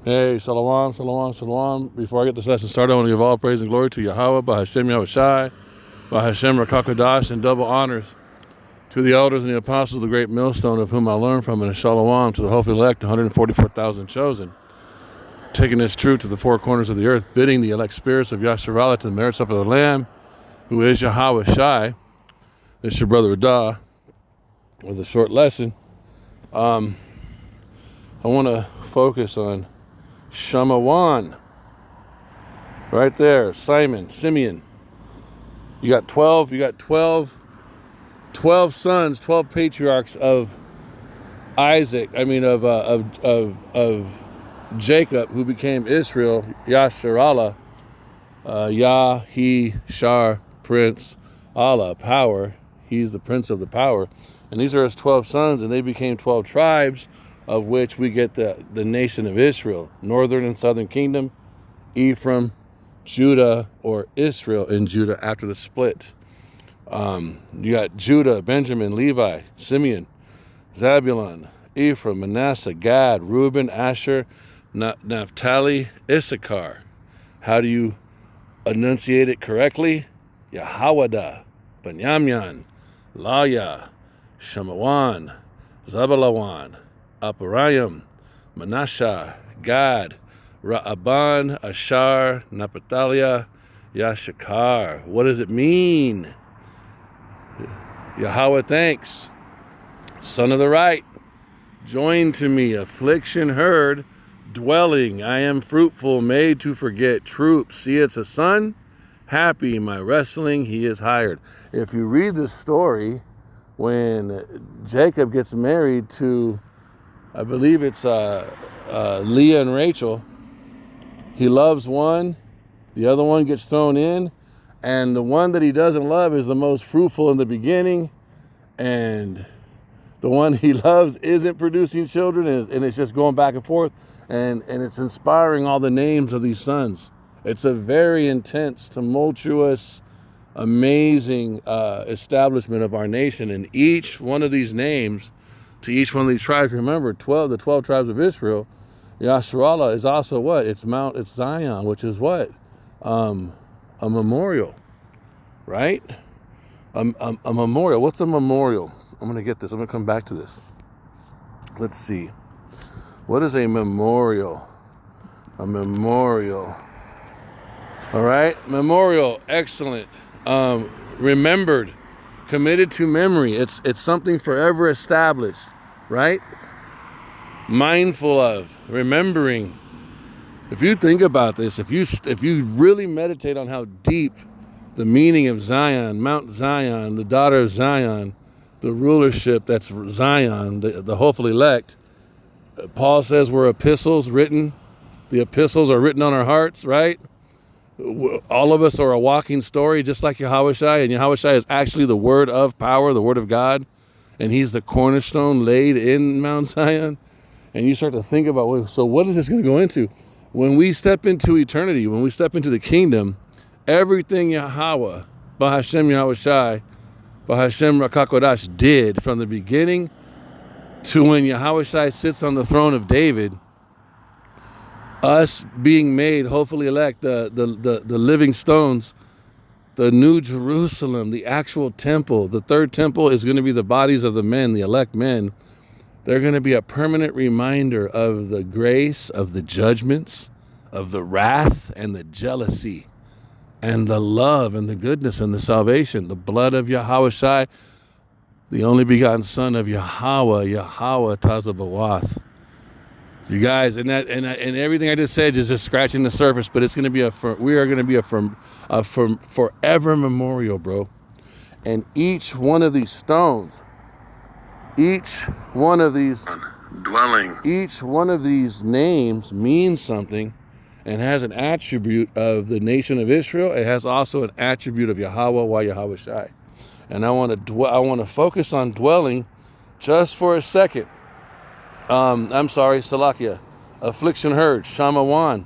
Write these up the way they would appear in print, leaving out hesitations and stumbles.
Hey, shalom, shalom, shalom. Before I get this lesson started, I want to give all praise and glory to Yahweh, Bahashem Yahawashi, Bahashem Rakakadash, and double honors to the elders and the apostles of the great millstone, of whom I learned from, and shalom to the hopefully elect, 144,000 chosen, taking this truth to the four corners of the earth, bidding the elect spirits of Yasharallah to the merit supper of the Lamb, who is Yahawashi. This is your brother Adah with a short lesson. I want to focus on Shamawan. Right there, Simeon. You got 12 sons, 12 patriarchs of Jacob, who became Israel, Yasharallah, Shar, Prince, Allah, power. He's the Prince of the power. And these are his 12 sons, and they became 12 tribes, of which we get the nation of Israel, northern and southern kingdom, Ephraim, Judah, or Israel in Judah after the split. You got Judah, Benjamin, Levi, Simeon, Zabulon, Ephraim, Manasseh, Gad, Reuben, Asher, Naphtali, Issachar. How do you enunciate it correctly? Yahawadah, Benyamin, Laya, Shemawan, Zabalawan, Aparayim, Manasseh, Gad, Ra'aban, Ashar, Naphtali, Yashakar. What does it mean? Yahweh thanks. Son of the right, join to me, affliction heard, dwelling, I am fruitful, made to forget troops. See, it's a son, happy, my wrestling, he is hired. If you read the story, when Jacob gets married to, I believe it's Leah and Rachel, he loves one, the other one gets thrown in, and the one that he doesn't love is the most fruitful in the beginning, and the one he loves isn't producing children, and it's just going back and forth, and it's inspiring all the names of these sons. It's a very intense, tumultuous, amazing establishment of our nation, and each one of these names to each one of these tribes. Remember, the 12 tribes of Israel, Yasharallah is also what? It's Zion, which is what? A memorial, right? A memorial. What's a memorial? I'm going to get this. I'm going to come back to this. Let's see. What is a memorial? A memorial. All right. Memorial. Excellent. Remembered. Committed to memory. It's something forever established, right? Mindful of. Remembering. If you think about this, if you really meditate on how deep the meaning of Zion, Mount Zion, the daughter of Zion, the rulership that's Zion, the hopeful elect, Paul says we're epistles written. The epistles are written on our hearts, right? All of us are a walking story, just like Yahawashi, and Yahawashi is actually the word of power, the word of God, and he's the cornerstone laid in Mount Zion. And you start to think about, so what is this going to go into? When we step into eternity, when we step into the kingdom, everything Yahweh, Bahashem Yahawashi, Bahashem Rakakodash did from the beginning to when Yahawashi sits on the throne of David, us being made, hopefully elect, the living stones, the new Jerusalem, the actual temple, the third temple is going to be the bodies of the men, the elect men. They're going to be a permanent reminder of the grace, of the judgments, of the wrath and the jealousy, and the love and the goodness and the salvation, the blood of Yahawashi, the only begotten son of Yahweh Tazabawath. You guys, and everything I just said is just scratching the surface, but it's going to be we are going to be a forever memorial, bro. And each one of these stones, each one of these names means something and has an attribute of the nation of Israel. It has also an attribute of Yahweh Yahawashi. And I want to focus on dwelling just for a second. Salakia. Affliction heard, Shamawan.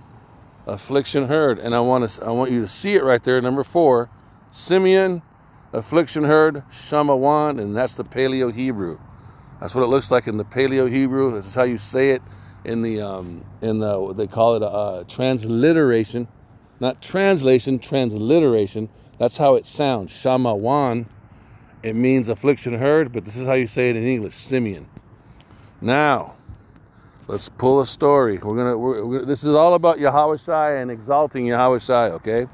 Affliction heard, and I want you to see it right there, number 4. Simeon, affliction heard, Shamawan, and that's the Paleo Hebrew. That's what it looks like in the Paleo Hebrew. This is how you say it. they call it a transliteration, not translation, transliteration. That's how it sounds. Shamawan. It means affliction heard, but this is how you say it in English. Simeon. Now, let's pull a story. This is all about Yahawashi and exalting Yahawashi. Okay,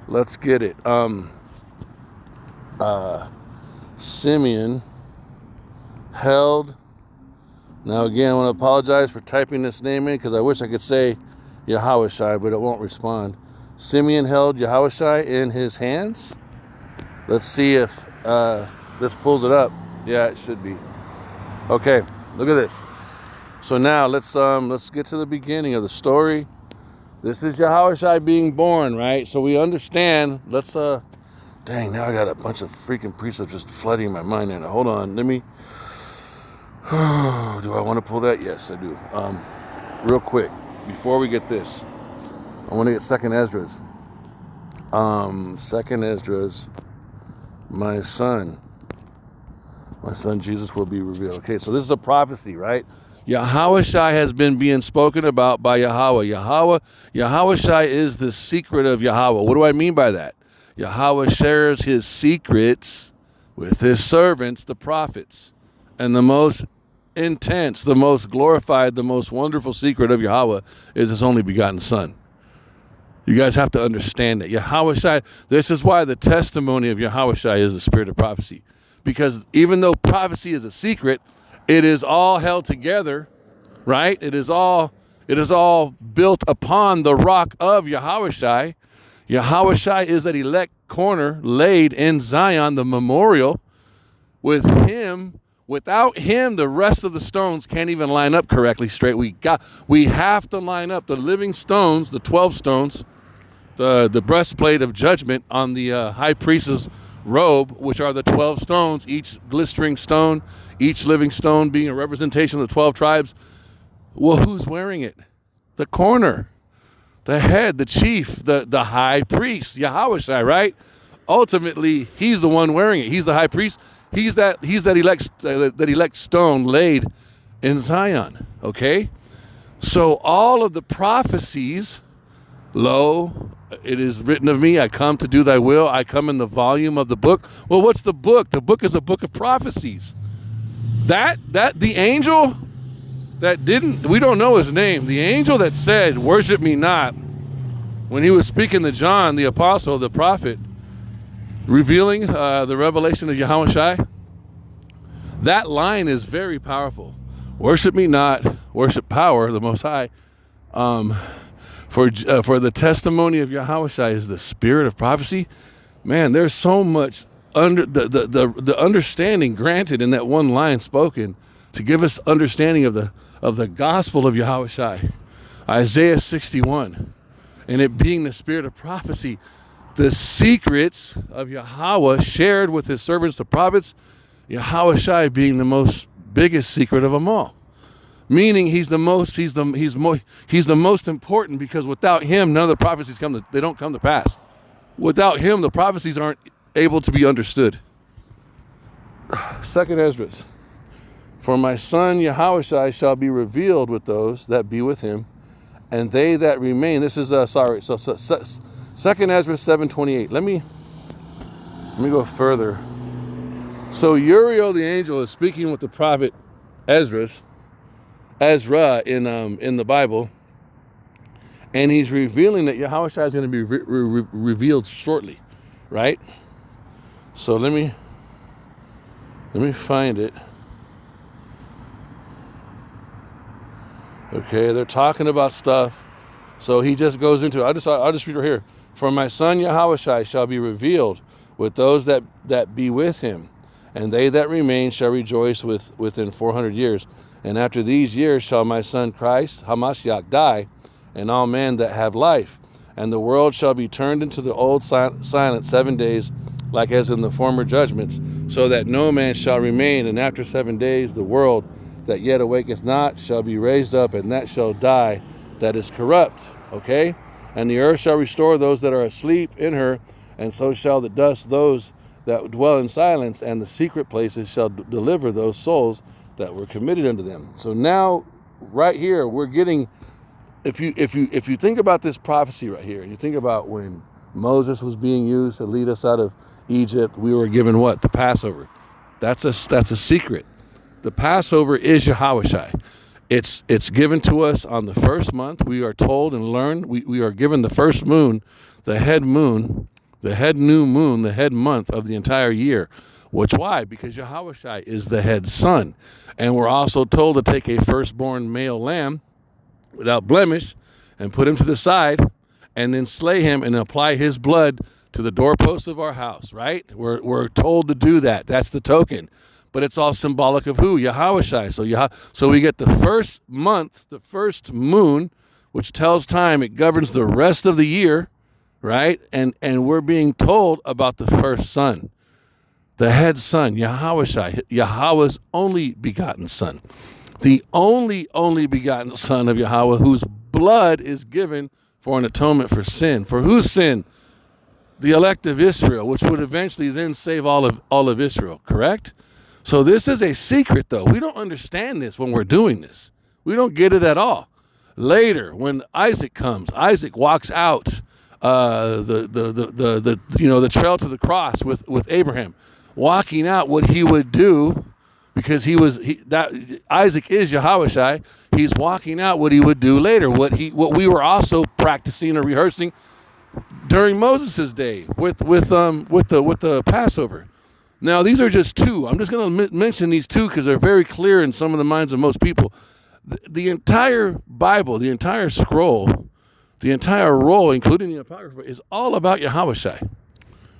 let's get it. Simeon held. Now again, I want to apologize for typing this name in because I wish I could say Yahawashi, but it won't respond. Simeon held Yahawashi in his hands. Let's see if this pulls it up. Yeah, it should be. Okay, look at this. So now let's get to the beginning of the story. This is Yahawashi being born, right? So we understand. Let's dang, now I got a bunch of freaking precepts just flooding my mind in. Hold on, let me. Do I want to pull that? Yes, I do. Real quick, before we get this, I want to get Second Esdras. Second Esdras. My son Jesus will be revealed. Okay, so this is a prophecy, right? Yahawashi has been being spoken about by Yahweh. Yahawashi is the secret of Yahweh. What do I mean by that? Yahweh shares his secrets with his servants, the prophets. And the most intense, the most glorified, the most wonderful secret of Yahweh is his only begotten son. You guys have to understand that. Yahawashi, this is why the testimony of Yahawashi is the spirit of prophecy. Because even though prophecy is a secret, it is all held together, right? It is all built upon the rock of Yahawashi. Yahawashi is that elect corner laid in Zion, the memorial. With him, without him, the rest of the stones can't even line up correctly straight. We have to line up the living stones, the 12 stones, the breastplate of judgment on the high priest's robe, which are the 12 stones, each glistering stone, each living stone being a representation of the 12 tribes. Well, who's wearing it? The corner, the head, the chief, the high priest, Yahawashi, right? Ultimately, he's the one wearing it. He's the high priest. He's that elect stone laid in Zion. Okay? So all of the prophecies, lo, it is written of me, I come to do thy will. I come in the volume of the book. Well, what's the book? The book is a book of prophecies. That the angel that didn't, we don't know his name. The angel that said, worship me not, when he was speaking to John, the apostle, the prophet, revealing the revelation of Yahawashi, that line is very powerful. Worship me not, worship power, the Most High. For the testimony of Yahawashi is the spirit of prophecy. Man, there's so much under the understanding granted in that one line spoken to give us understanding of the gospel of Yahawashi. Isaiah 61, and it being the spirit of prophecy, the secrets of Yahweh shared with his servants, the prophets, Yahawashi being the most biggest secret of them all. Meaning he's the most important, because without him, none of the prophecies don't come to pass. Without him, the prophecies aren't able to be understood. Second Esdras. For my son Yahawashi shall be revealed with those that be with him, and they that remain. This is Second Esdras 7:28. Let me go further. So Uriel the angel is speaking with the prophet Ezra in the Bible, and he's revealing that Yahawashi is going to be revealed shortly, right? So let me find it. Okay, they're talking about stuff. So he just goes into it. I'll just read right here. For my son Yahawashi shall be revealed with those that be with him, and they that remain shall rejoice within 400 years. And after these years shall my son Christ, Hamashiach, die, and all men that have life. And the world shall be turned into the old silence 7 days, like as in the former judgments, so that no man shall remain. And after 7 days the world that yet awaketh not shall be raised up, and that shall die that is corrupt. Okay? And the earth shall restore those that are asleep in her, and so shall the dust those that dwell in silence, and the secret places shall deliver those souls that were committed unto them. So now right here, we're getting, if you think about this prophecy right here, and you think about when Moses was being used to lead us out of Egypt, we were given what? The Passover. That's a secret. The Passover is Yahawashi. It's given to us on the first month. We are told and learned. We are given the first moon, the head moon, the head new moon, the head month of the entire year. Which why? Because Yahawashi is the head son. And we're also told to take a firstborn male lamb without blemish and put him to the side and then slay him and apply his blood to the doorposts of our house, right? We're told to do that. That's the token. But it's all symbolic of who? Yahawashi. So we get the first month, the first moon, which tells time. It governs the rest of the year, right? And we're being told about the first son, the head son, Yahawashi, Yahweh's only begotten son, the only begotten son of Yahweh, whose blood is given for an atonement for sin. For whose sin? The elect of Israel, which would eventually then save all of Israel, correct? So this is a secret, though. We don't understand this when we're doing this. We don't get it at all. Later, when Isaac comes, Isaac walks out the trail to the cross with Abraham, walking out what he would do, because Isaac is Yahawashi. He's walking out what he would do later, what we were also practicing or rehearsing during Moses' day with the Passover. Now, these are just two. I'm just going to mention these two because they're very clear in some of the minds of most people. The entire Bible, the entire scroll, the entire roll, including the Apocrypha, is all about Yahawashi.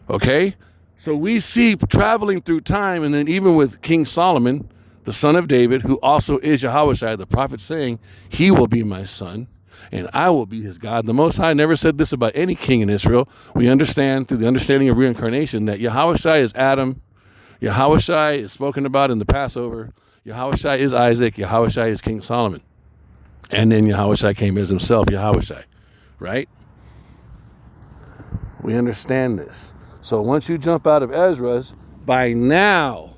Okay? So we see traveling through time, and then even with King Solomon, the son of David, who also is Yahawashi, the prophet, saying, he will be my son, and I will be his God. The Most High never said this about any king in Israel. We understand through the understanding of reincarnation that Yahawashi is Adam, Yahawashi is spoken about in the Passover, Yahawashi is Isaac, Yahawashi is King Solomon. And then Yahawashi came as himself, Yahawashi, right? We understand this. So once you jump out of Ezra's, by now,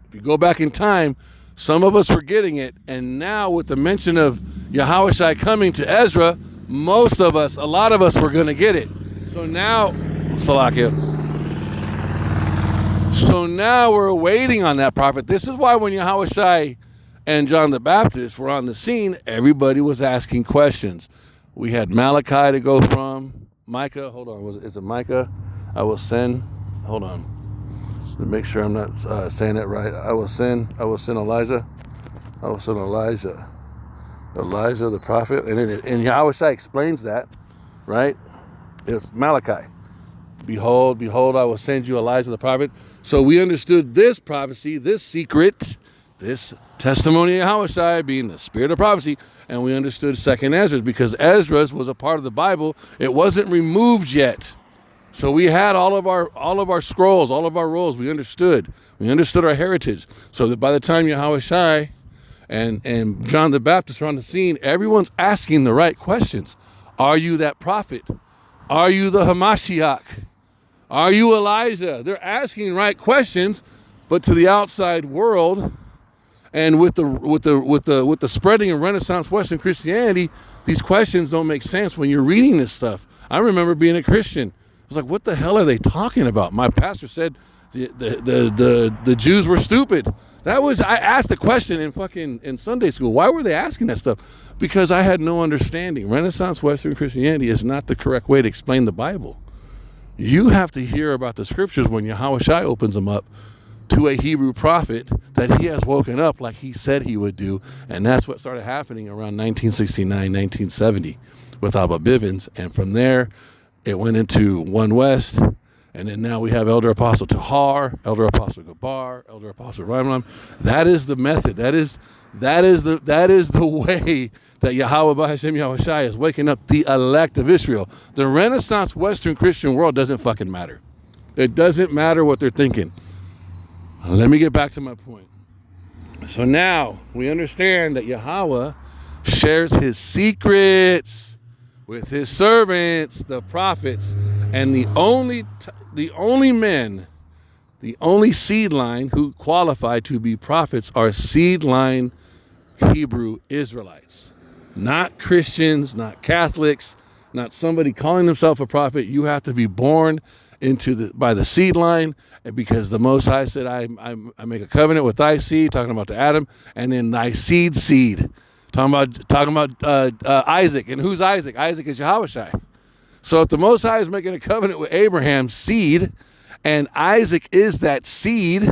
if you go back in time, some of us were getting it, and now with the mention of Yahawashi coming to Ezra, most of us, a lot of us were going to get it. So now, Salakia. So now we're waiting on that prophet. This is why when Yahawashi and John the Baptist were on the scene, everybody was asking questions. We had Malachi to go from, Micah, hold on, is it Micah? I will send, hold on, to make sure I'm not saying it right. I will send Elijah. I will send Elijah the prophet. And Yahawashi explains that, right? It's Malachi. Behold, I will send you Elijah the prophet. So we understood this prophecy, this secret, this testimony of Yahawashi being the spirit of prophecy, and we understood second Ezra because Ezra was a part of the Bible. It wasn't removed yet. So we had all of our scrolls, all of our rolls. We understood our heritage. So that by the time Yahawashi and John the Baptist are on the scene, everyone's asking the right questions. Are you that prophet? Are you the Hamashiach? Are you Elijah? They're asking right questions, but to the outside world, and with the spreading of Renaissance Western Christianity, these questions don't make sense when you're reading this stuff. I remember being a Christian. I was like, what the hell are they talking about? My pastor said the Jews were stupid. I asked the question in Sunday school. Why were they asking that stuff? Because I had no understanding. Renaissance Western Christianity is not the correct way to explain the Bible. You have to hear about the scriptures when Yahawashi opens them up to a Hebrew prophet that he has woken up like he said he would do. And that's what started happening around 1969, 1970 with Abba Bivens. And from there, it went into One West. And then now we have Elder Apostle Tahar, Elder Apostle Gabar, Elder Apostle Rambam. That is the method. That is the way that Yahweh B'Hashem Yahawashi is waking up the elect of Israel. The Renaissance Western Christian world doesn't fucking matter. It doesn't matter what they're thinking. Let me get back to my point. So now we understand that Yahweh shares his secrets with his servants, the prophets, and the only men, the only seed line who qualify to be prophets are seed line Hebrew Israelites, not Christians, not Catholics, not somebody calling himself a prophet. You have to be born by the seed line, because the Most High said, I make a covenant with thy seed, talking about the Adam, and then thy seed, talking about Isaac. And who's Isaac? Isaac is Yahawashi. So if the Most High is making a covenant with Abraham's seed, and Isaac is that seed,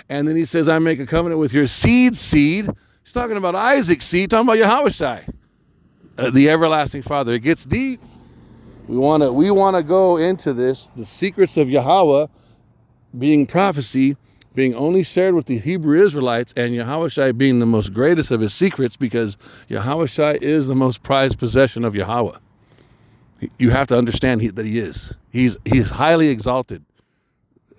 and then he says, I make a covenant with your seed, he's talking about Isaac's seed, talking about Yahawashi, the everlasting Father. It gets deep. We want to go into this, the secrets of Yahweh being prophecy, being only shared with the Hebrew Israelites, and Yahawashi being the most greatest of his secrets, because Yahawashi is the most prized possession of Yahweh. You have to understand that he is. He's highly exalted,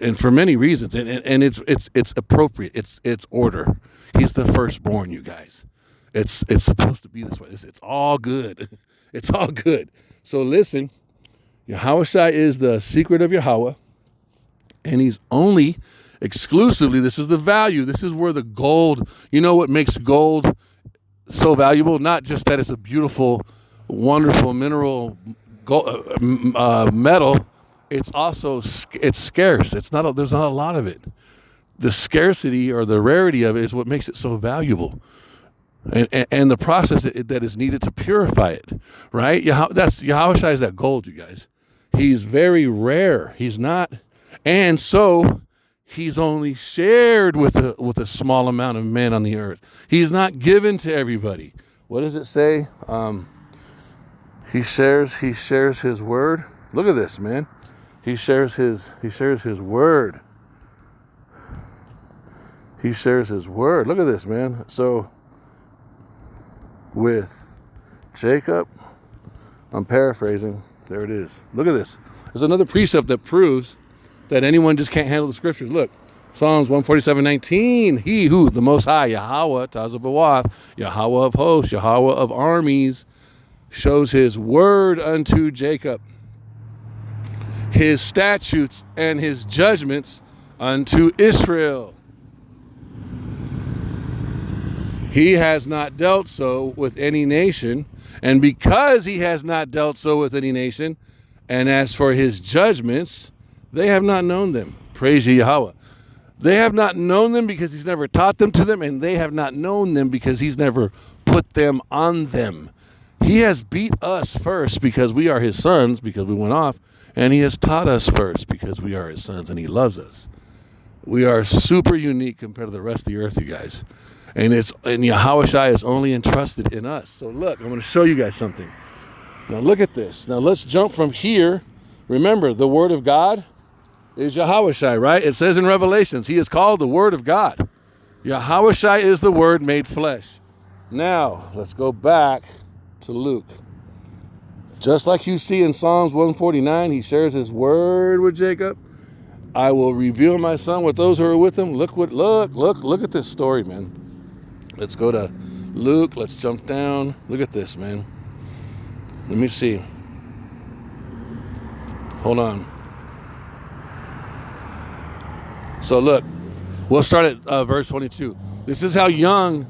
and for many reasons, and it's appropriate. It's order. He's the firstborn, you guys. It's supposed to be this way. It's all good. It's all good. So listen, Yahawashi is the secret of Yahweh, and he's only exclusively, this is the value, this is where the gold, you know what makes gold so valuable? Not just that it's a beautiful, wonderful mineral metal, it's also, it's scarce. There's not a lot of it. The scarcity or the rarity of it is what makes it so valuable. And the process that is needed to purify it, right? Yahawashi is that gold, you guys. He's very rare. He's not, and so he's only shared with a small amount of men on the earth. He's not given to everybody. What does it say? He shares his word. Look at this, man. He shares his word. He shares his word. Look at this, man. So with Jacob, I'm paraphrasing. There it is. Look at this. There's another precept that proves that anyone just can't handle the scriptures. Look, Psalms 147:19. He who, the Most High, Yahweh, Tazabawath, Yahweh of hosts, Yahweh of armies, shows his word unto Jacob, his statutes and his judgments unto Israel. He has not dealt so with any nation, and because he has not dealt so with any nation, and as for his judgments, they have not known them. Praise ye Yahweh. They have not known them because he's never taught them to them, and they have not known them because he's never put them on them. He has beat us first because we are his sons, because we went off, and he has taught us first because we are his sons, and he loves us. We are super unique compared to the rest of the earth, you guys. And Yahawashi is only entrusted in us. So look, I'm going to show you guys something. Now look at this. Now let's jump from here. Remember, the word of God is Yahawashi, right? It says in Revelations, he is called the word of God. Yahawashi is the word made flesh. Now, let's go back to Luke. Just like you see in Psalms 149, he shares his word with Jacob. I will reveal my son with those who are with him. Look at this story, man. Let's go to Luke. Let's jump down. Look at this, man. Let me see. Hold on. So look, we'll start at verse 22. This is how young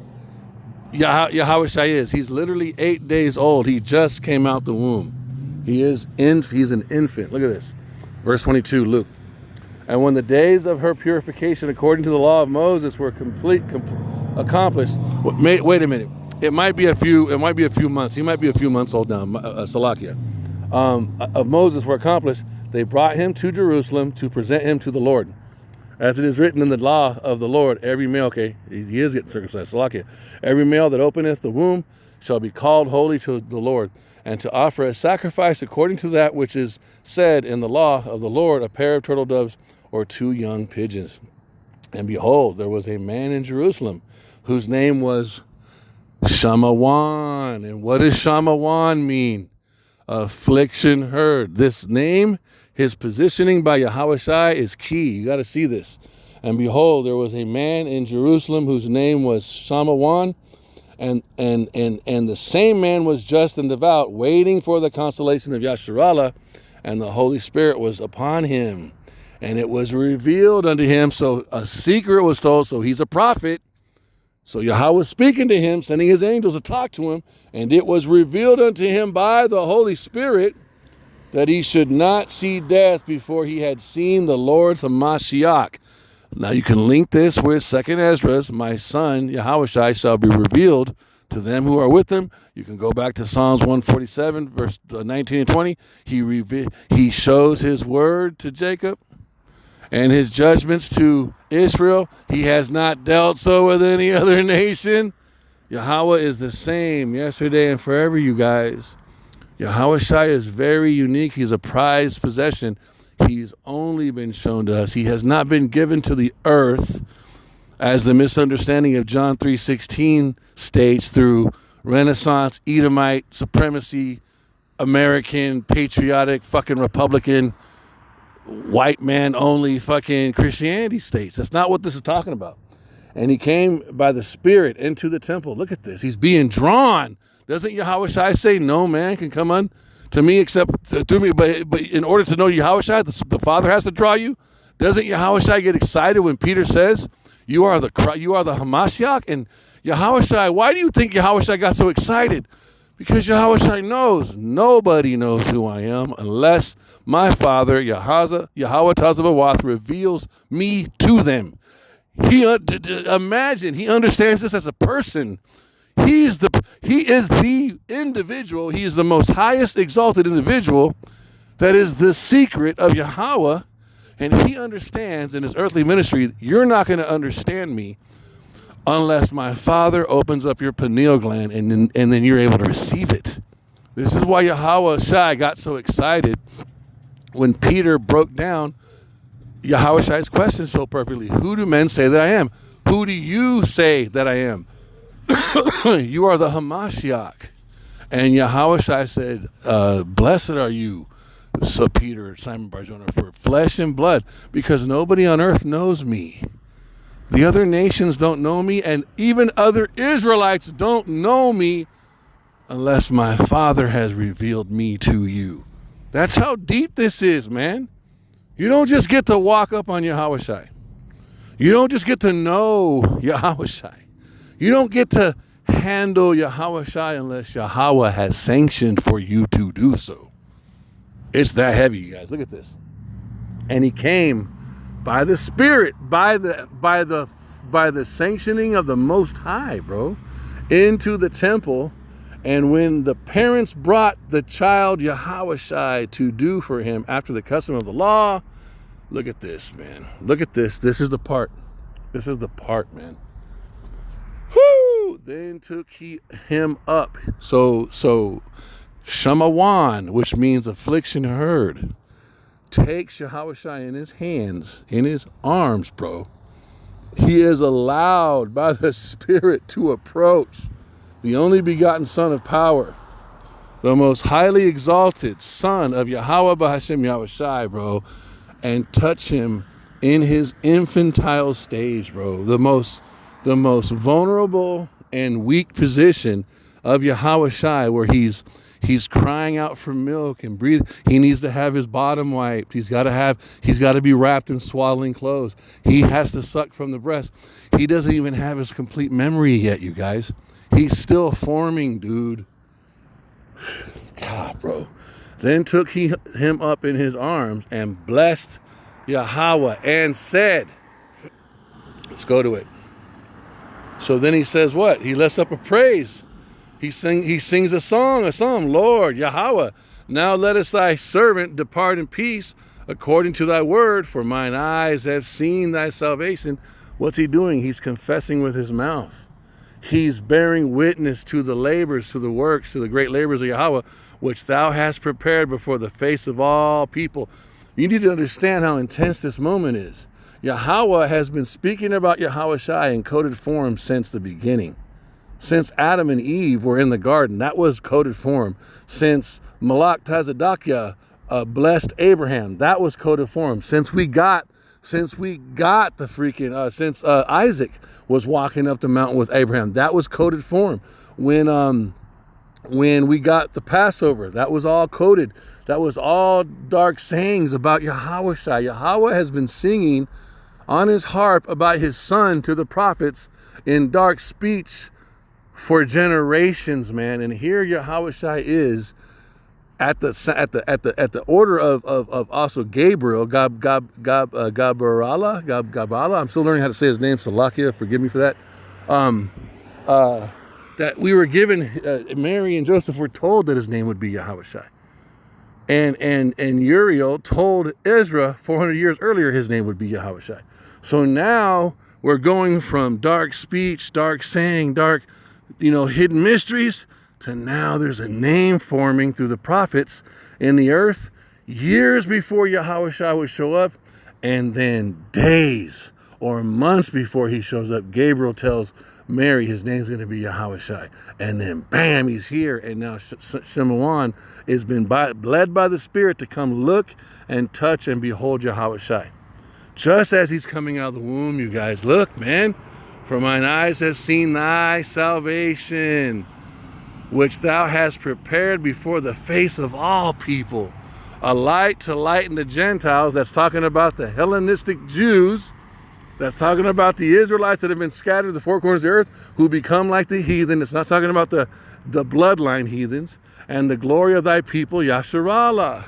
Yahawashi is. He's literally 8 days old. He just came out the womb. He's an infant. Look at this. Verse 22, Luke. And when the days of her purification according to the law of Moses were accomplished. Wait a minute. It might be a few months. He might be a few months old now. Salakia. Of Moses were accomplished. They brought him to Jerusalem to present him to the Lord. As it is written in the law of the Lord, every male, okay, he is getting circumcised. Salakia. Every male that openeth the womb shall be called holy to the Lord, and to offer a sacrifice according to that which is said in the law of the Lord, a pair of turtle doves or 2 young pigeons. And behold, there was a man in Jerusalem whose name was Shamawan. And what does Shamawan mean? Affliction heard. This name, his positioning by Yahawashi is key. You got to see this. And behold, there was a man in Jerusalem whose name was Shamawan. And the same man was just and devout, waiting for the consolation of Yasharallah, and the Holy Spirit was upon him. And it was revealed unto him. So a secret was told. So he's a prophet. So Yahweh was speaking to him, sending his angels to talk to him, and it was revealed unto him by the Holy Spirit that he should not see death before he had seen the Lord's Hamashiach. Now you can link this with 2 Ezra, my son Yahawashi shall be revealed to them who are with him. You can go back to Psalms 147, verse 19 and 20. He shows his word to Jacob and his judgments to Israel. He has not dealt so with any other nation. Yahweh is the same yesterday and forever, you guys. Yahawashi is very unique. He's a prized possession. He's only been shown to us. He has not been given to the earth, as the misunderstanding of John 3:16 states, through Renaissance, Edomite, supremacy, American, patriotic, fucking Republican, white man only fucking Christianity states. That's not what this is talking about. And he came by the Spirit into the temple. Look at this. He's being drawn. Doesn't Yahawashi say no man can come unto me except through me? But in order to know Yahawashi, the Father has to draw you. Doesn't Yahawashi get excited when Peter says, you are the Hamashiach? And Yahawashi, why do you think Yahawashi got so excited? Because Yahawashi knows nobody knows who I am unless my Father, Yahweh Tazabawath, reveals me to them. Imagine, he understands this as a person. He is the individual. He is the most highest exalted individual that is the secret of Yahweh. And he understands in his earthly ministry, you're not going to understand me unless my Father opens up your pineal gland and then you're able to receive it. This is why Yahawashi got so excited when Peter broke down Yahawashi's question so perfectly. Who do men say that I am? Who do you say that I am? You are the Hamashiach. And Yahawashi said, blessed are you, so Peter, Simon Bar-Jonah, for flesh and blood, because nobody on earth knows me. The other nations don't know me, and even other Israelites don't know me unless my Father has revealed me to you. That's how deep this is, man. You don't just get to walk up on Yahawashi. You don't just get to know Yahawashi. You don't get to handle Yahawashi unless Yahweh has sanctioned for you to do so. It's that heavy, you guys. Look at this. And he came by the Spirit, by the sanctioning of the Most High, bro, into the temple. And when the parents brought the child Yahawashi to do for him after the custom of the law, look at this, man. Look at this. This is the part. This is the part, man. Whoo! Then took he him up. So Shamawan, which means affliction heard, takes Yahawashi in his hands, in his arms, bro. He is allowed by the Spirit to approach the only begotten Son of power, the most highly exalted Son of Yahweh B'Hashem Yahawashi, bro, and touch him in his infantile stage, bro. The most vulnerable and weak position of Yahawashi, where he's crying out for milk and breathe. He needs to have his bottom wiped. He's got to be wrapped in swaddling clothes. He has to suck from the breast. He doesn't even have his complete memory yet, you guys. He's still forming, dude. God, bro. Then took he him up in his arms and blessed Yahweh and said, let's go to it. So then he says what? He lifts up a praise. He sings a song, Lord, Yahweh, now lettest thy servant depart in peace according to thy word, for mine eyes have seen thy salvation. What's he doing? He's confessing with his mouth. He's bearing witness to the labors, to the works, to the great labors of Yahweh, which thou hast prepared before the face of all people. You need to understand how intense this moment is. Yahweh has been speaking about Yahawashi in coded form since the beginning. Since Adam and Eve were in the garden, that was coded form. Since Malach Tazadakia blessed Abraham, that was coded form. Since Isaac was walking up the mountain with Abraham, that was coded form. When we got the Passover, that was all coded. That was all dark sayings about Yahawashi. Yahweh has been singing on his harp about his son to the prophets in dark speech for generations, man. And here Yahawashi is at the order of also Gabriel, Gabala. I'm still learning how to say his name, Salakia, forgive me for that. That we were given, Mary and Joseph were told that his name would be Yahawashi. And Uriel told Ezra 400 years earlier his name would be Yahawashi. So now we're going from dark speech, dark saying, dark, hidden mysteries, to now there's a name forming through the prophets in the earth years before Yahawashi would show up, and then days or months before he shows up, Gabriel tells Mary his name's going to be Yahawashi, and then bam, he's here. And now Simeon has been led by the Spirit to come look and touch and behold Yahawashi. Just as he's coming out of the womb, you guys, look, man, for mine eyes have seen thy salvation, which thou hast prepared before the face of all people, a light to lighten the Gentiles. That's talking about the Hellenistic Jews. That's talking about the Israelites that have been scattered to the four corners of the earth, who become like the heathen. It's not talking about the bloodline heathens. And the glory of thy people, Yasharallah.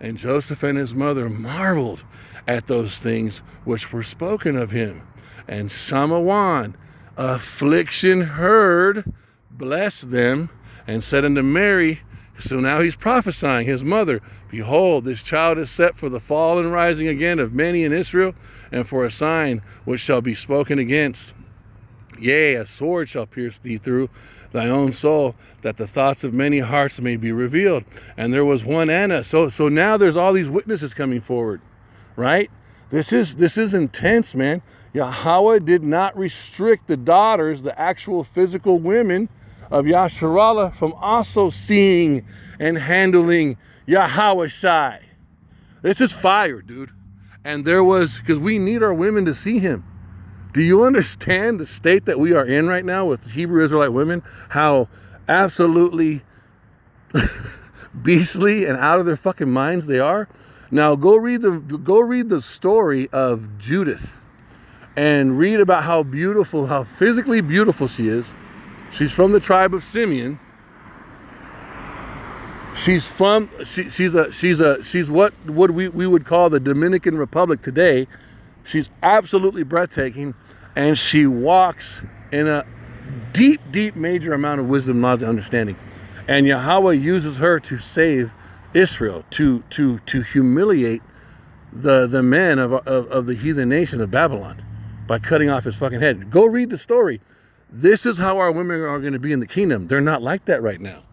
And Joseph and his mother marveled at those things which were spoken of him. And Simeon, affliction heard, blessed them, and said unto Mary, so now he's prophesying, his mother, behold, this child is set for the fall and rising again of many in Israel, and for a sign which shall be spoken against. Yea, a sword shall pierce thee through thy own soul, that the thoughts of many hearts may be revealed. And there was one Anna. So now there's all these witnesses coming forward, right? This is intense, man. Yahweh did not restrict the daughters, the actual physical women of Yasharallah, from also seeing and handling Yahawashi. This is fire, dude. And there was, because we need our women to see him. Do you understand the state that we are in right now with Hebrew Israelite women? How absolutely beastly and out of their fucking minds they are? Now go read the story of Judith and read about how beautiful, how physically beautiful she is. She's from the tribe of Simeon. She's what we would call the Dominican Republic today. She's absolutely breathtaking, and she walks in a deep major amount of wisdom, knowledge, and understanding. And Yahweh uses her to save Israel, to humiliate the men of the heathen nation of Babylon by cutting off his fucking head. Go read the story. This is how our women are going to be in the kingdom. They're not like that right now.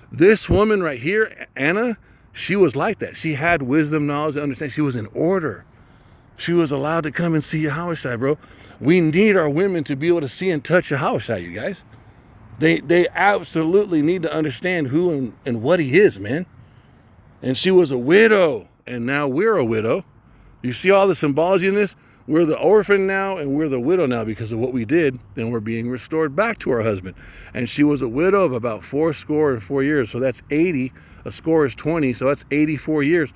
This woman right here, Anna, she was like that. She had wisdom, knowledge, and understanding. She was in order. She was allowed to come and see Yahawashi, bro. We need our women to be able to see and touch Yahawashi, you guys. They absolutely need to understand who and what he is, man. And she was a widow, and now we're a widow. You see all the symbology in this? We're the orphan now, and we're the widow now because of what we did, and we're being restored back to our husband. And she was a widow of about 84 years, so that's 80. A score is 20, so that's 84 years,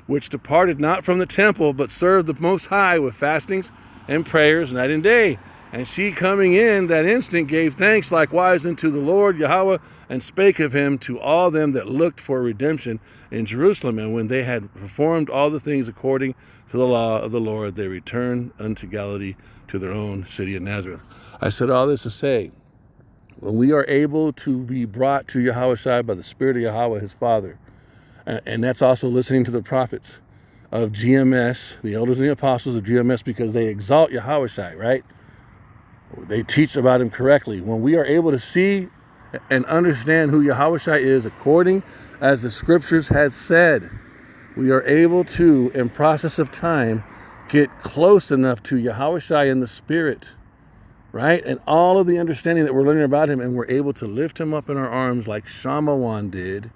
which departed not from the temple, but served the Most High with fastings and prayers night and day. And she, coming in that instant, gave thanks likewise unto the Lord Yahweh, and spake of him to all them that looked for redemption in Jerusalem. And when they had performed all the things according to the law of the Lord, they returned unto Galilee, to their own city of Nazareth. I said all this to say, when we are able to be brought to Yahawashi by the Spirit of Yahweh, his Father, and that's also listening to the prophets of GMS, the elders and the apostles of GMS, because they exalt Yahawashi, right? They teach about him correctly. When we are able to see and understand who Yahawashi is according as the scriptures had said, we are able to, in process of time, get close enough to Yahawashi in the Spirit, right? And all of the understanding that we're learning about him, and we're able to lift him up in our arms like Simeon did.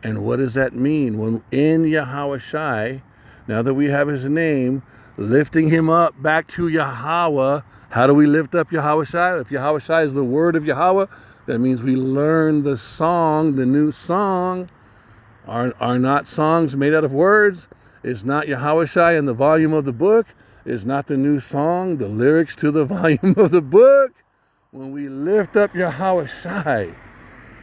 And what does that mean? When in Yahawashi, now that we have his name, lifting him up back to Yahweh. How do we lift up Yahawashi? If Yahawashi is the word of Yahweh, that means we learn the song, the new song. Are not songs made out of words? Is not Yahawashi in the volume of the book? Is not the new song the lyrics to the volume of the book? When we lift up Yahawashi,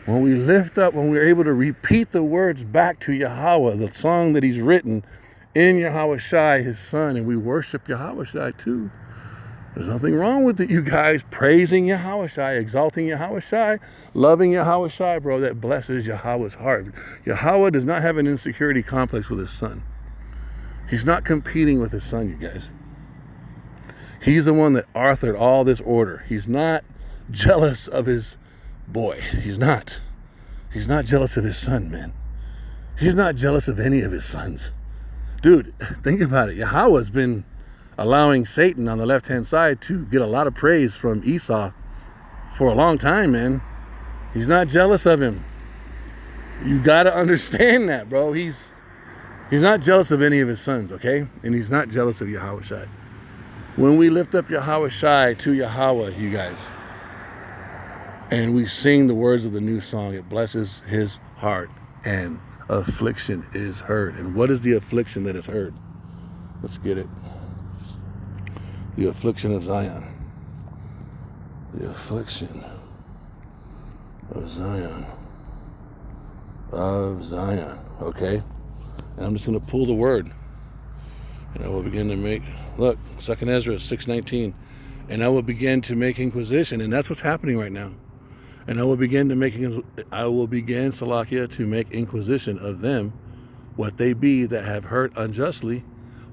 when we're able to repeat the words back to Yahweh, the song that he's written in Yahawashi, his son, and we worship Yahawashi too. There's nothing wrong with it, you guys. Praising Yahawashi, exalting Yahawashi, loving Yahawashi, bro. That blesses Yahweh's heart. Yahweh does not have an insecurity complex with his son. He's not competing with his son, you guys. He's the one that authored all this order. He's not jealous of his boy. He's not. He's not jealous of his son, man. He's not jealous of any of his sons. Dude, think about it. Yahweh's been allowing Satan on the left-hand side to get a lot of praise from Esau for a long time, man. He's not jealous of him. You got to understand that, bro. He's not jealous of any of his sons, okay? And he's not jealous of Yahawashi. When we lift up Yahawashi to Yahweh, you guys, and we sing the words of the new song, it blesses his heart, and affliction is heard. And what is the affliction that is heard? Let's get it. The affliction of Zion. The affliction of Zion. Of Zion. Okay? And I'm just going to pull the word. And I will begin to make, look, 2nd Ezra 6:19. And I will begin to make inquisition. And that's what's happening right now. And I will begin, Salakia, to make inquisition of them, what they be that have hurt unjustly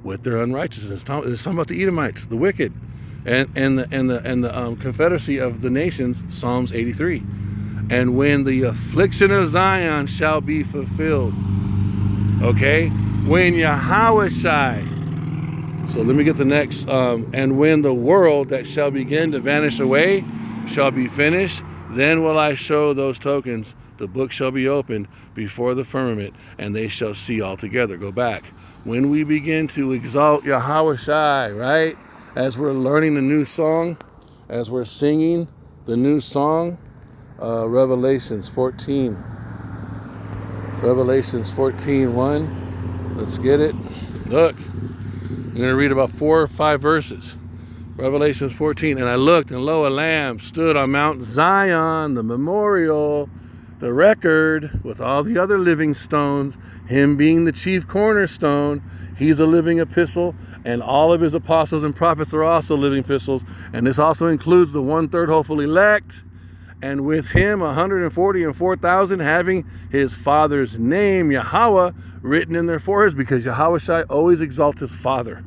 with their unrighteousness. It's talking about the Edomites, the wicked, and the confederacy of the nations, Psalms 83. And when the affliction of Zion shall be fulfilled, okay, when Yahawashi, so let me get the next, and when the world that shall begin to vanish away shall be finished, then will I show those tokens. The book shall be opened before the firmament, and they shall see altogether. Go back. When we begin to exalt Yahawashi, right? As we're learning the new song, as we're singing the new song, Revelations 14. Revelations 14:1. Let's get it. Look, I'm going to read about 4 or 5 verses. Revelations 14. And I looked, and lo, a lamb stood on Mount Zion, the memorial, the record, with all the other living stones, him being the chief cornerstone. He's a living epistle, and all of his apostles and prophets are also living epistles. And this also includes the 1/3 hopeful elect. And with him 144,000 having his father's name, Yahweh, written in their foreheads, because Yahawashi always exalts his father.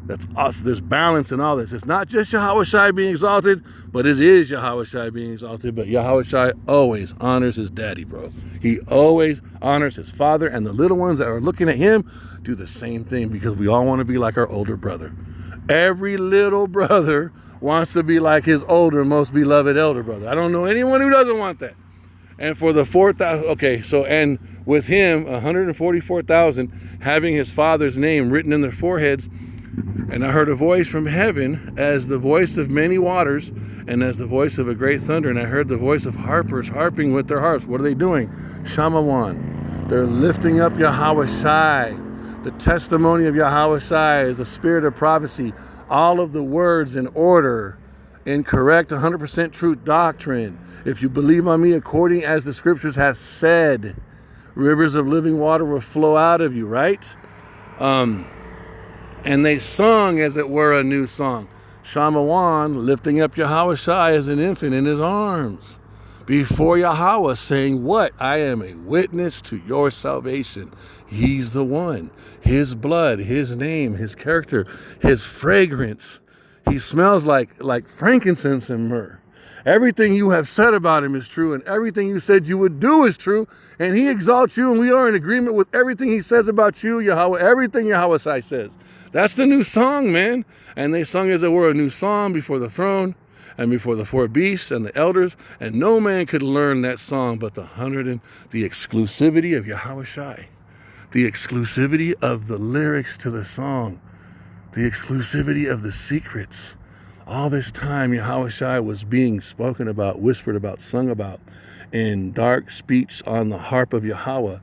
That's us. There's balance in all this. It's not just Yahawashi being exalted, but it is Yahawashi being exalted. But Yahawashi always honors his daddy, bro. He always honors his father, and the little ones that are looking at him do the same thing, because we all want to be like our older brother. Every little brother wants to be like his older, most beloved elder brother. I don't know anyone who doesn't want that. And for the 4,000, okay, so, and with him 144,000 having his father's name written in their foreheads. And I heard a voice from heaven as the voice of many waters and as the voice of a great thunder. And I heard the voice of harpers harping with their harps. What are they doing? Shamawan. They're lifting up Yahawashi. The testimony of Yahawashi is the spirit of prophecy. All of the words in order, in correct 100% truth doctrine. If you believe on me according as the scriptures have said, rivers of living water will flow out of you, right? And they sung, as it were, a new song. Shamawan, lifting up Yahawashi as an infant in his arms, before Yahweh, saying, what? I am a witness to your salvation. He's the one. His blood, his name, his character, his fragrance. He smells like frankincense and myrrh. Everything you have said about him is true, and everything you said you would do is true, and he exalts you, and we are in agreement with everything he says about you, Yahweh, everything Yahawashi says. That's the new song, man. And they sung, as it were, a new song before the throne and before the 4 beasts and the elders, and no man could learn that song but the exclusivity of Yahawashi, the exclusivity of the lyrics to the song, the exclusivity of the secrets. All this time, Yahawashi was being spoken about, whispered about, sung about in dark speech on the harp of Yahweh.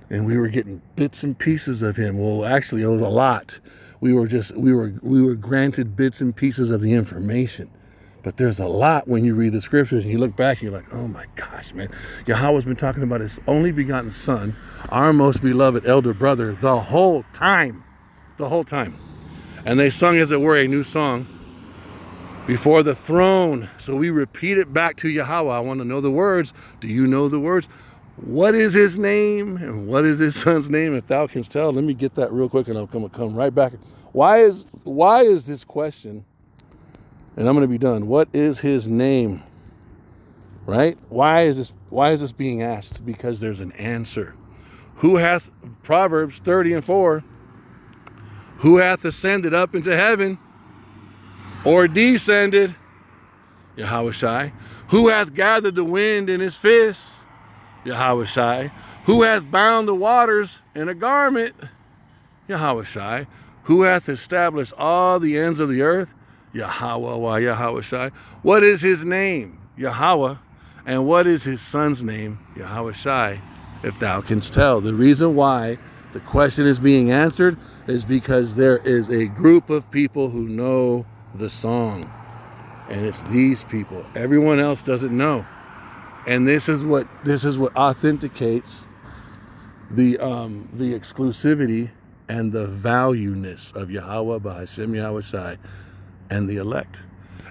And we were getting bits and pieces of him. Well, actually, it was a lot. We were granted bits and pieces of the information. But there's a lot when you read the scriptures and you look back and you're like, oh my gosh, man. Yahweh's been talking about his only begotten son, our most beloved elder brother, the whole time. The whole time. And they sung, as it were, a new song before the throne. So we repeat it back to Yahweh. I want to know the words. Do you know the words? What is his name? And what is his son's name? If thou canst tell, let me get that real quick and I'll come right back. Why is this question? And I'm going to be done. What is his name? Right? Why is this being asked? Because there's an answer. Who hath, Proverbs 30:4, who hath ascended up into heaven or descended? Yahawashi. Who hath gathered the wind in his fist? Yahawashi. Who hath bound the waters in a garment? Yahawashi. Who hath established all the ends of the earth? Yahweh, Yahawashi. What is his name? Yahweh. And what is his son's name? Yahawashi. If thou canst tell. The reason why the question is being answered is because there is a group of people who know the song. And it's these people. Everyone else doesn't know. And this is what authenticates the exclusivity and the valueness of Yahweh B'Hashem Yahawashi and the elect.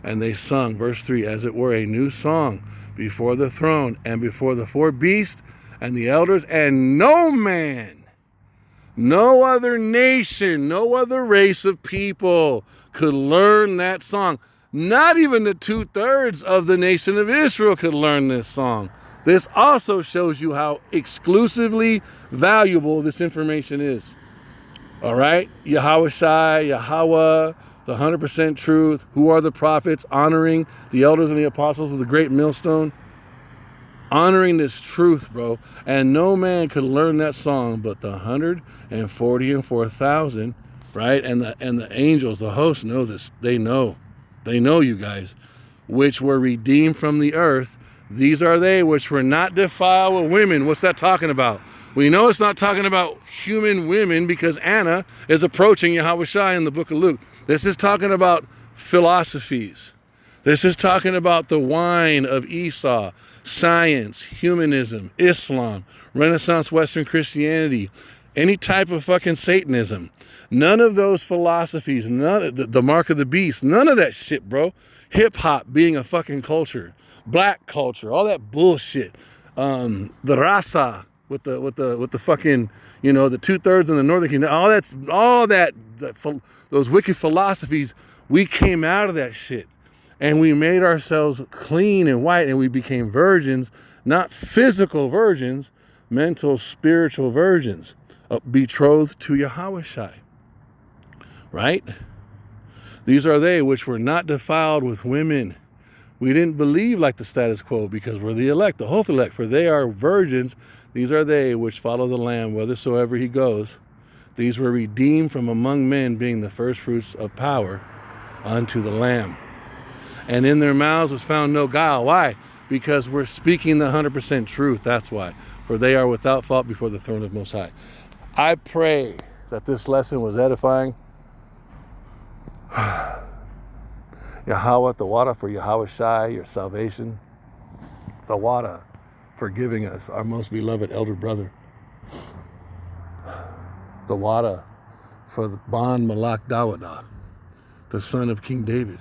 And they sung, verse 3, as it were, a new song before the throne and before the four beasts and the elders, and no man, no other nation, no other race of people could learn that song. Not even the 2/3 of the nation of Israel could learn this song. This also shows you how exclusively valuable this information is. All right? Yahawashi, Yahweh, the 100% truth. Who are the prophets? Honoring the elders and the apostles of the great millstone. Honoring this truth, bro. And no man could learn that song but the 144,000, right? And the angels, the hosts know this. They know. They know, you guys, which were redeemed from the earth. These are they which were not defiled with women. What's that talking about? We know it's not talking about human women because Anna is approaching Yahawashi in the book of Luke. This is talking about philosophies. This is talking about the wine of Esau, science, humanism, Islam, Renaissance Western Christianity, any type of fucking Satanism. None of those philosophies, none of the mark of the beast, none of that shit, bro. Hip hop being a fucking culture, black culture, all that bullshit. The raza with the fucking, you know, the 2/3 in the northern kingdom, those wicked philosophies. We came out of that shit and we made ourselves clean and white and we became virgins, not physical virgins, mental, spiritual virgins, betrothed to Yahawashi. Right? These are they which were not defiled with women. We didn't believe like the status quo because we're the elect, the hope elect, for they are virgins. These are they which follow the Lamb whithersoever he goes. These were redeemed from among men, being the first fruits of power unto the Lamb. And in their mouths was found no guile. Why? Because we're speaking the 100% truth. That's why. For they are without fault before the throne of Most High. I pray that this lesson was edifying. Yahweh, the water for Yahawashi, your salvation. The water for giving us our most beloved elder brother. The water for the Ban Malak Dawadah, the son of King David.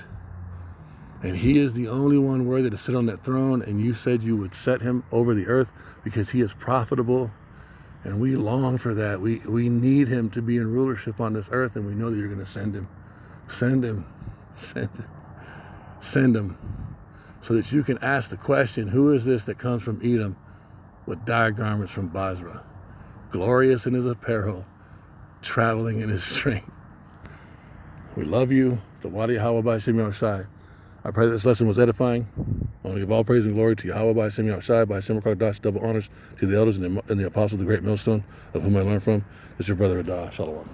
And he is the only one worthy to sit on that throne, and you said you would set him over the earth because he is profitable. And we long for that. We need him to be in rulership on this earth, and we know that you're going to send him. Send him. Send him. Send him. So that you can ask the question, who is this that comes from Edom with dire garments from Basra, glorious in his apparel, traveling in his strength? We love you. The Wadi Yahweh by Simeon Shai. I pray that this lesson was edifying. I want to give all praise and glory to Yahweh by Simeon Shai, by Simeon Kardash, double honors to the elders and the apostles of the great millstone, of whom I learned from. This is your brother Adah. Shalom.